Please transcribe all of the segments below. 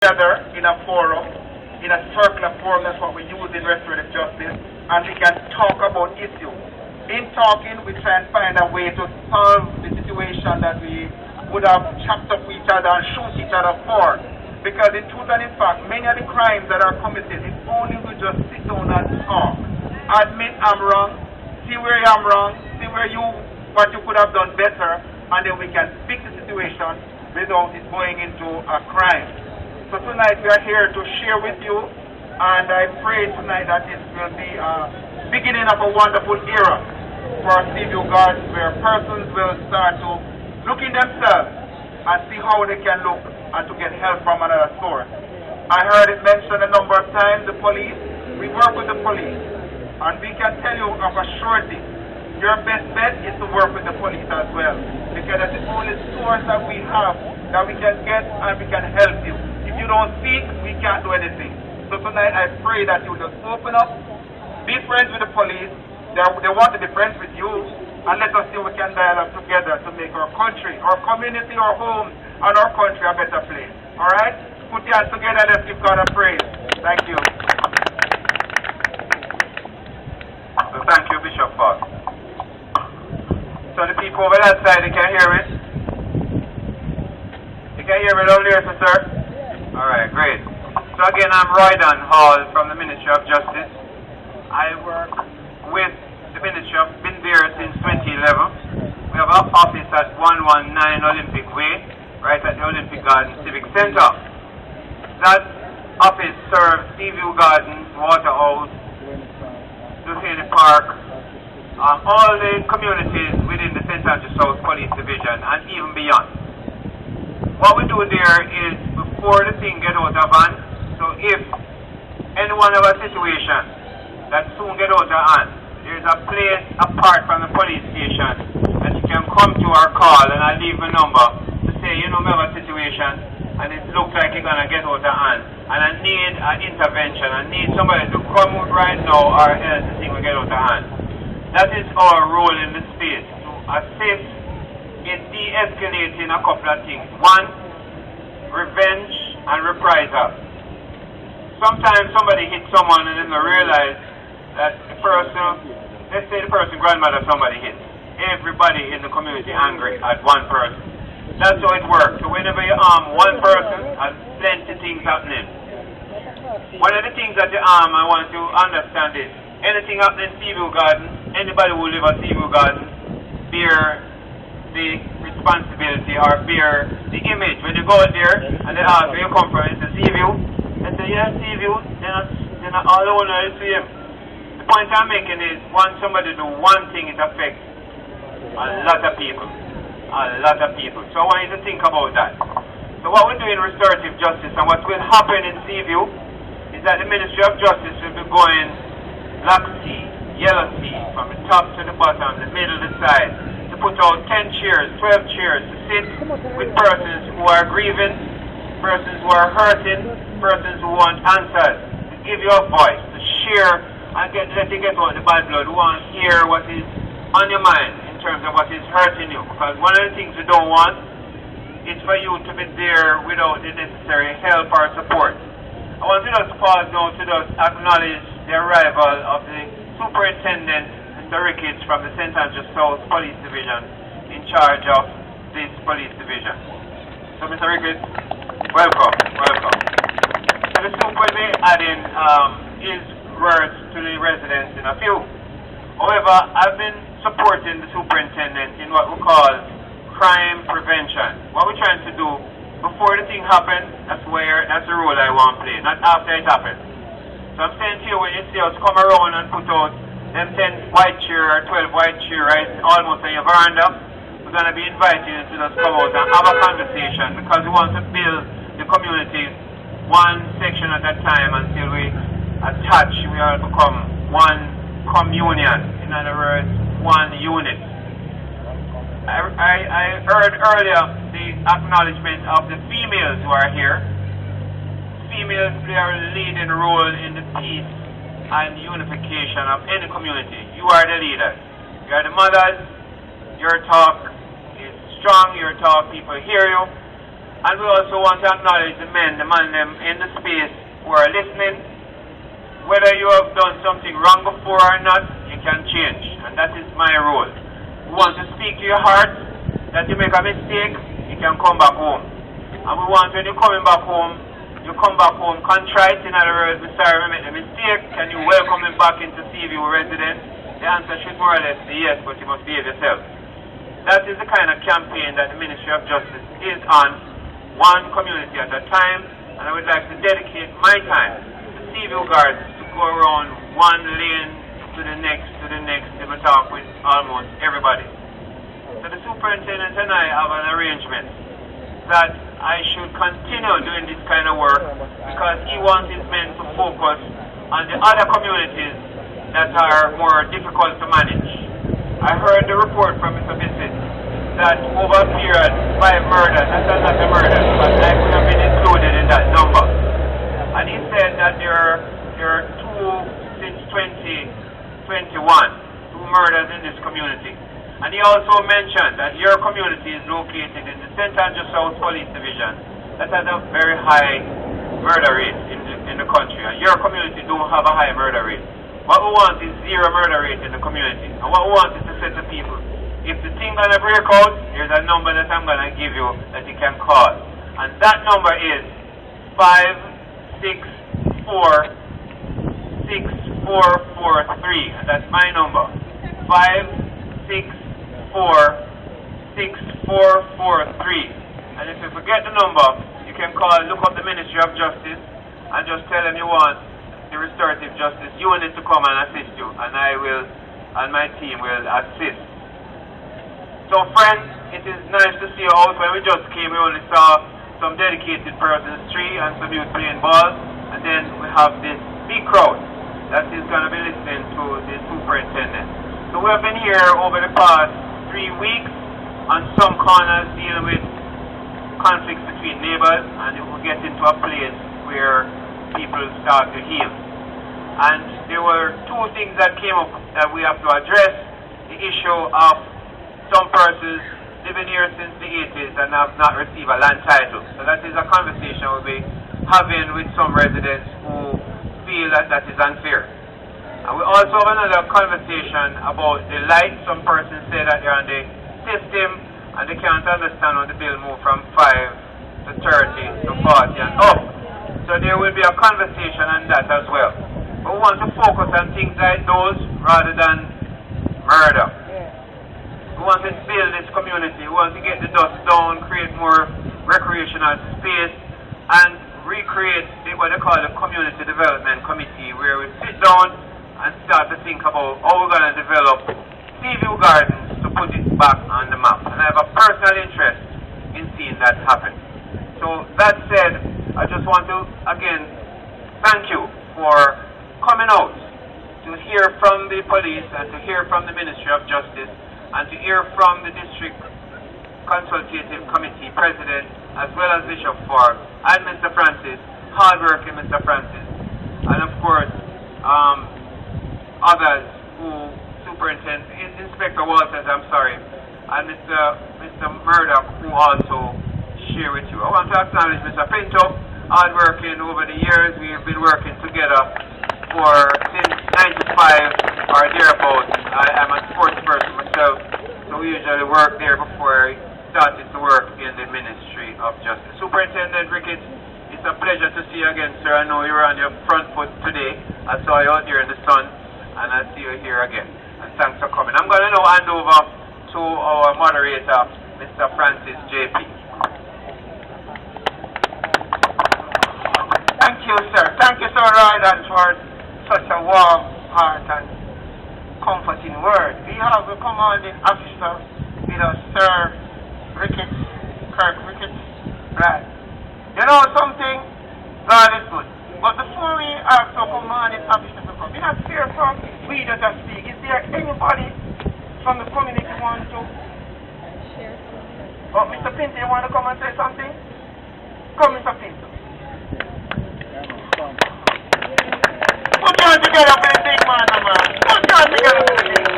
together in a forum, in a circular forum. That's what we use in restorative justice, and we can talk about issues. In talking, we try and find a way to solve the situation that we would have chopped up each other and shoot each other for. Because in truth and in fact, many of the crimes that are committed, if only we just sit down and talk, admit I'm wrong, see where I'm wrong, see what you could have done better, and then we can fix the situation without it going into a crime. So tonight we are here to share with you, and I pray tonight that this will be a beginning of a wonderful era for Seaview Gardens, where persons will start to look in themselves and see how they can look and to get help from another source. I heard it mentioned a number of times, the police. We work with the police, and we can tell you of a surety, your best bet is to work with the police as well, because that's the only source that we have that we can get and we can help you. If you don't speak, we can't do anything. So tonight I pray that you just open up, be friends with the police. They want to be friends with you, and let us see we can dialogue together to make our country, our community, our home, and our country a better place. Alright? Put your hands together and let's give God a praise. Thank you. So thank you, Bishop Fox. So the people over that side, they can hear it? You can hear me down there, sir? Alright, great. So again, I'm Roydon Hall from the Ministry of Justice. I work with the Ministry of, been there since 2011. We have our office at 119 Olympic Way, right at the Olympic Garden Civic Center. That office serves Seaview Gardens, Waterhouse, Duhaney Park, all the communities within the St. Andrew South Police Division and even beyond. What we do there is, before the thing gets out of hand, so if any one of a situation that soon get out of hand, there's a place apart from the police station that you can come to or call, and I leave a number to say, you know, we have a situation and it looks like it's gonna get out of hand, and I need an intervention. I need somebody to come out right now, or else the thing will get out of hand. That is our role in the space, to assist in de-escalating a couple of things. One, revenge and reprisal. Sometimes somebody hits someone and then they realize that the person, let's say the person grandmother somebody hits, everybody in the community angry at one person. That's how it works. So whenever you arm one person, there's plenty of things happening. One of the things that you arm, I want to understand is, anything happening in Seaview Garden, anybody who live at Seaview Garden, bear the responsibility or bear the image. When you go out there and they ask where you come from, it's a Seaview, they say, yeah, Seaview, they're not all the owner is same. The point I'm making is, once somebody do one thing, it affects a lot of people. A lot of people. So I want you to think about that. So what we do in restorative justice and what will happen in Seaview is that the Ministry of Justice will be going black sea, yellow sea, from the top to the bottom, the middle, the side, to put out 10 chairs, 12 chairs to sit with persons who are grieving, persons who are hurting, persons who want answers, to give you a voice, to share and let you get out the bad blood, who want to hear what is on your mind in terms of what is hurting you. Because one of the things we don't want is for you to be there without the necessary help or support. I want to just pause now to just acknowledge the arrival of the Superintendent, Mr. Ricketts, from the St. Andrew South Police Division, in charge of this police division. So Mr. Ricketts, welcome, welcome. And the Super will be adding his words to the residents in a few. However, I've been supporting the superintendent in what we call crime prevention. What we're trying to do before the thing happens, that's the role I want to play, not after it happens. So I'm saying to you, when you see us come around and put out them 10 white chair or 12 white chair right almost on your veranda, we're going to be inviting you to just come out and have a conversation, because we want to build the community one section at a time until we attach, we all become one communion, in other words, one unit. I heard earlier the acknowledgement of the females who are here. Females play a leading role in the peace and unification of any community. You are the leaders. You are the mothers. Your talk is strong, your talk, people hear you. And we also want to acknowledge the men in the space who are listening. Whether you have done something wrong before or not, you can change. And that is my role. We want to speak to your heart, that you make a mistake, you can come back home. And we want when you're coming back home, you come back home contrite. In other words, we're sorry we made a mistake. Can you welcome him back into Seaview residence? The answer should more or less be yes, but you must behave yourself. That is the kind of campaign that the Ministry of Justice is on, one community at a time, and I would like to dedicate my time to Seaview Gardens to go around one lane to the next, and we talk with almost everybody. So the superintendent and I have an arrangement that I should continue doing this kind of work because he wants his men to focus on the other communities that are more difficult to manage. I heard the report from Mr. Bissick that over a period, 5 murders, that is not a murder, but I could have been included in that number. And he said that there are 2 since 2021, 2 murders in this community. And he also mentioned that your community is located in the St. Andrew South Police Division that has a very high murder rate in the country. And your community don't have a high murder rate. What we want is 0 murder rate in the community. And what we want is to say to people, if the thing gonna break out, here's a number that I'm gonna give you that you can call. And that number is 564-6443. And that's my number. 564-6443. And if you forget the number, you can call, look up the Ministry of Justice and just tell them you want the Restorative Justice Unit to come and assist you, and I will, and my team will assist. So friends, it is nice to see you out. When we just came, we only saw some dedicated persons, 3 and some youth playing ball, and then we have this big crowd that is going to be listening to the superintendent. So we have been here over the past 3 weeks on some corners dealing with conflicts between neighbors, and it will get into a place where people start to heal. And there were 2 things that came up that we have to address. The issue of some persons living here since the 80s and have not received a land title. So that is a conversation we'll be having with some residents who feel that that is unfair. And we also have another conversation about the light. Some persons say that they're on the system and they can't understand how the bill moved from 5 to 30 to 40 and up. So there will be a conversation on that as well. But we want to focus on things like those rather than murder. We want to build this community. We want to get the dust down, create more recreational space, and recreate what they call the Community Development Committee, where we sit down and start to think about how we're going to develop Seaview Gardens to put it back on the map. And I have a personal interest in seeing that happen. So that said, I just want to again thank you for coming out to hear from the police and to hear from the Ministry of Justice and to hear from the District Consultative Committee President as well as Bishop Ford and Mr. Francis, hardworking Mr. Francis, and of course others who Inspector Walters, I'm sorry, and Mr. Murdock, who also share with you. I want to acknowledge Mr. Pinto, hardworking over the years. We have been working together since 95 or thereabouts. I am a sports person myself, so we usually work there before I started to work in the Ministry of Justice. Superintendent Ricketts, it's a pleasure to see you again, sir. I know you were on your front foot today. I saw you out there in the sun, and I see you here again. And thanks for coming. I'm going to now hand over to our moderator, Mr. Francis J.P. Thank you, sir. Thank you, Sir Roydon, for such a warm heart and comforting word. We have a commanding officer with us, Sir Ricketts, Kirk Ricketts. Right. You know something? God is good. But before we ask our commanding officer to come, we not hear from we that are speak. Is there anybody from the community who wants to share something? Oh, Mr. Pinto, you want to come and say something? Come, Mr. Pinto. Put your hand together for the big man, man. Put your hand together for the big man.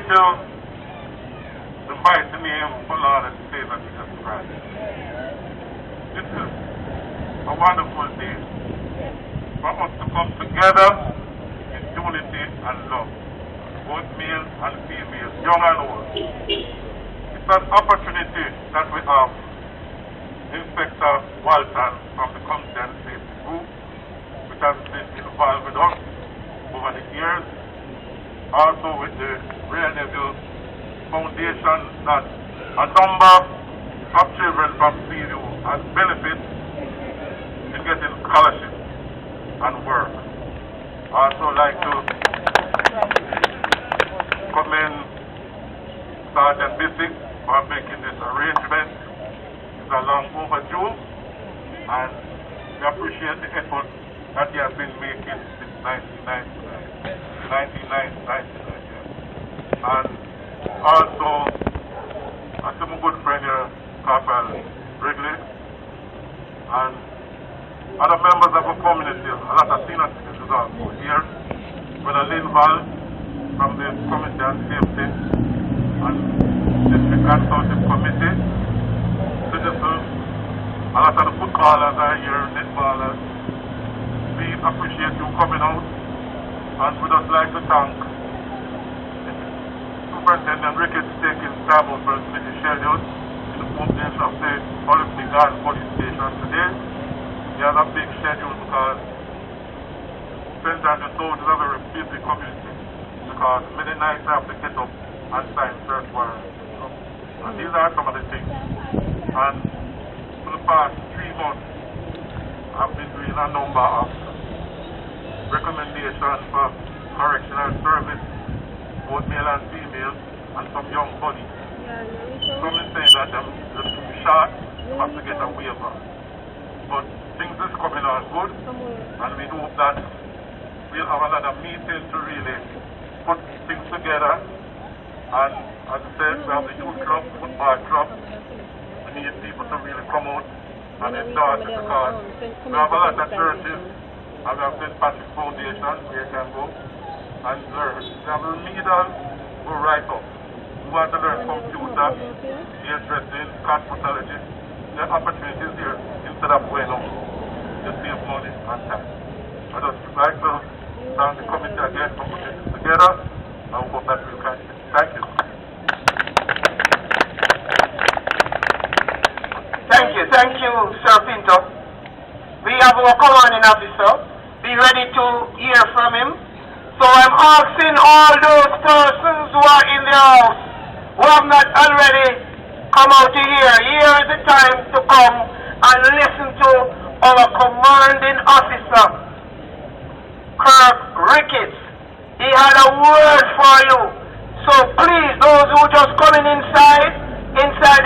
to the mighty name of Lord and Savior Jesus Christ. This is a wonderful day for us to come together in unity and love, both male and female, young and old. It's an opportunity that we have. Inspector Walton from the Community Safety Group, which has been involved with us over the years, also with the Restorative Foundation, that a number of children from Seaview has benefit in getting scholarships and work. I also like to commend Sergeant Bissick for making this arrangement. It's a long overdue, and we appreciate the effort that he has been making since 1999. And also, I see my good friend here, Corporal Wrigley, and other members of the community, a lot of senior citizens also here, Brother Linval from the Community and Safety and District Consultative Committee, citizens, a lot of the footballers are here, netballers. We appreciate you coming out, and we'd just like to thank Superintendent Ricketts taking time out for his busy schedule in the opening of the Publicized police station today. He has a big schedule because St. Andrew South is a very busy community, because many nights I have to get up and sign search warrants. And these are some of the things. And for the past 3 months, I've been doing a number of recommendations for correctional service, both male and female, and some young bodies. Some is saying that I'm just too short, I have to get a waiver. But things is coming on good, and we hope that we'll have another meeting to really put things together. And as I said, we have the youth club, football club. We need people to really come out and endorse it, because we have a lot of churches, and we have St. Patrick's Foundation where you can go and learn. We have remedial who write up. We want to learn computer, hairdressing, cosmetology. There are opportunities here instead of going out. You save money and time. I just like to thank the committee again for putting this together. I hope that will continue. Thank you. Thank you, Sir Pinto. We have our commanding officer. Be ready to hear from him. So I'm asking all those persons who are in the house, who have not already come out to hear. Here is the time to come and listen to our commanding officer, Kirk Ricketts. He had a word for you. So please, those who just coming inside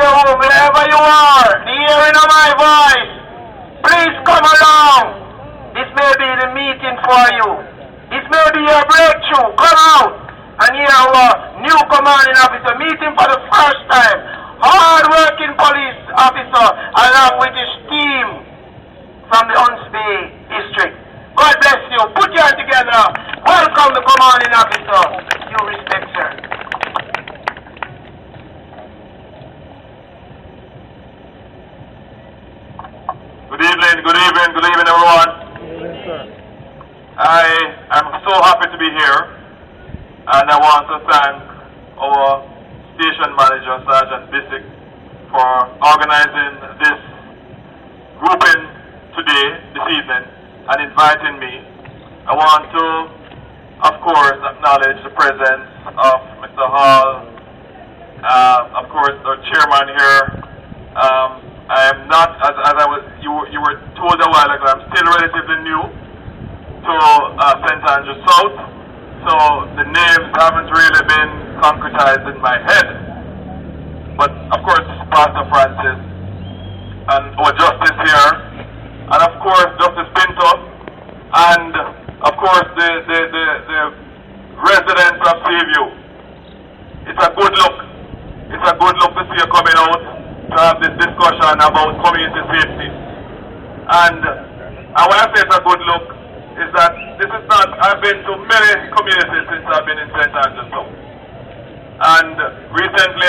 your home, wherever you are, the hearing of my voice, please come along. This may be the meeting for you. This may be your breakthrough. Come out and hear our new commanding officer meeting for the first time. Hard-working police officer along with his team from the Hunts Bay district. God bless you. Put your hands together. Welcome the commanding officer. Due respect, sir. Good evening, everyone. I am so happy to be here, and I want to thank our station manager, Sergeant Bissick, for organizing this grouping today, this evening, and inviting me. I want to, of course, acknowledge the presence of Mr. Hall, of course, our chairman here. I am not, as you were told a while ago, I'm still relatively new to St. Andrew South, so the names haven't really been concretized in my head. But of course, Pastor Francis and our Justice here, and of course Justice Pinto, and of course the residents of Seaview. It's a good look. It's a good look to see you coming out to have this discussion about community safety. And when I say it's a good look, is that this is not, I've been to many communities since I've been in St. Andrews South. And recently